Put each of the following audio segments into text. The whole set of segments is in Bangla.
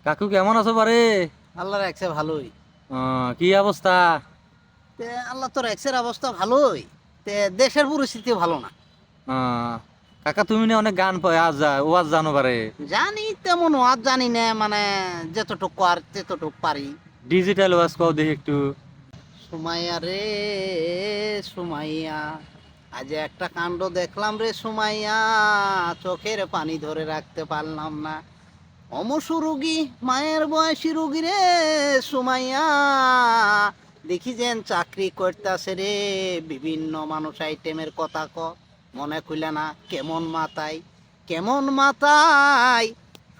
কাকু কেমন আছো বারে? আল্লাহ রাখছে ভালোই। কি অবস্থা? তে আল্লাহ তো রাখছের অবস্থা ভালোই। তে দেশের পরিস্থিতি ভালো না। আহ, কাকা তুমি না অনেক গান পাই আজ ওয়াজ জানো বারে? জানি তেমন ওয়াজ জানি না, মানে যতটুকু আর ততটুকু পারি। ডিজিটাল ওয়াজ কও দেখি একটু। সুমাইয়া রে সুমাইয়া, আজ একটা কাণ্ড দেখলাম রে সুমাইয়া, চোখের পানি ধরে রাখতে পারলাম না। অমসু রুগী মায়ের বয়সী রুগী রে সুমাইয়া, দেখি যেন চাকরি করতেছে রে, বিভিন্ন মানুষ আইটেমের কথা মনে খুলে না। কেমন মাতাই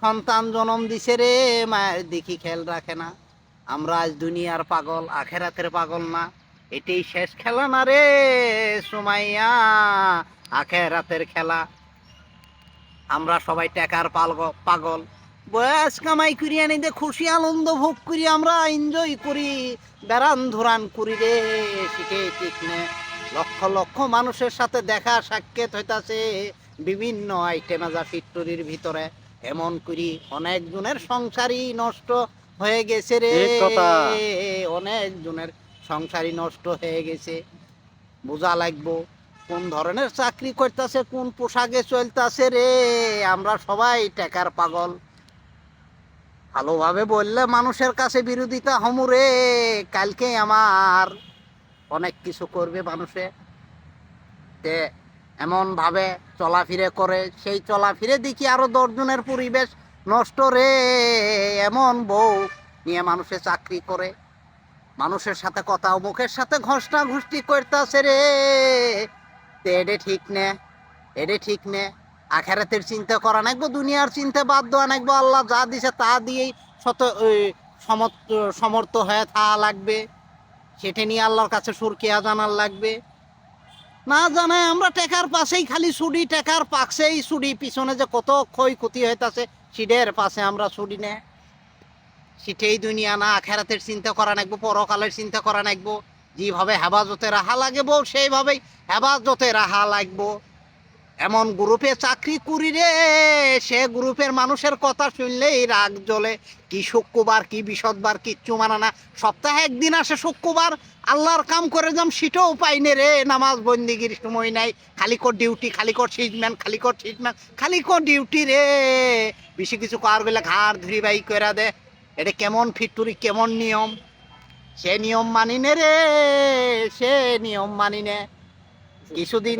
সন্তান জন্ম দিছে রে, মায়ের দেখি খেয়াল রাখে না। আমরা আজ দুনিয়ার পাগল, আখেরাতের পাগল না। এটাই শেষ খেলা না রে সুমাইয়া, আখেরাতের খেলা। আমরা সবাই টাকার পাগল, বয়স কামাই করি আনি দে, খুশি আনন্দ ভোগ করি, আমরা এনজয় করি, বেড়ান ধুরান করি রে, শিখে ঠিক নে। লক্ষ লক্ষ মানুষের সাথে দেখা সাক্ষাৎ হইতাছে বিভিন্ন আইটেম যা ফ্যাক্টরির ভিতরে। এমন করি অনেক জনের সংসারই নষ্ট হয়ে গেছে রে, ঠিক কথা। অনেক জনের সংসারই নষ্ট হয়ে গেছে। বোঝা লাগবো কোন ধরনের চাকরি করতেছে, কোন পোশাকে চলতেছে রে। আমরা সবাই টাকার পাগল। ভালোভাবে বললে মানুষের কাছে বিরোধিতা হমুরে, কালকে আমার অনেক কিছু করবে মানুষে। তে এমন ভাবে চলাফিরে করে, সেই চলাফিরে দেখি আরো 10 জনের পরিবেশ নষ্ট রে। এমন বউ নিয়ে মানুষে চাকরি করে, মানুষের সাথে কথা মুখের সাথে ঘষটা ঘুষটি করতেছে রে। এডে ঠিক নে। আখেরাতের চিন্তা করা নাকবো, দুনিয়ার চিন্তা বাদ দেওয়া নাকবো। আল্লাহ যা দিছে তা দিয়েই শত সমর্থ হয়ে থাকা লাগবে। সেটা নিয়ে আল্লাহর কাছে সুরকিয়া জানার লাগবে। না জানায় আমরা টেকার পাশেই খালি ছুটি, টেকার পাশেই ছুটি, পিছনে যে কত ক্ষয়ক্ষতি হইতাছে সিডের পাশে আমরা ছুটি নে। সেটাই দুনিয়া না, আখেরাতের চিন্তা করা নাকবো, পরকালের চিন্তা করা নাকবো। যেভাবে হেফাজতে রাহা লাগবো সেইভাবেই হেফাজতে রাহা লাগবো। এমন গ্রুপে চাকরি করি রে, সে গ্রুপের মানুষের কথা শুনলেই রাগ জ্বলে। কি শুক্রবার কি বিশদবার কিচ্ছু মানে না। সপ্তাহে একদিন আসে শুক্রবার, আল্লাহর কাম করে যাম সেটাও পাইনে রে। নামাজ বন্দিগির সময় নাই, খালি কর ডিউটি, খালি কর সিজম্যান, খালি কর ডিউটি রে। বেশি কিছু করার গেলে ঘাড় ধরি বাই করে দে। এটা কেমন ফিটুরি, কেমন নিয়ম? সে নিয়ম মানি নে রে, সে নিয়ম মানি নে। কিছুদিন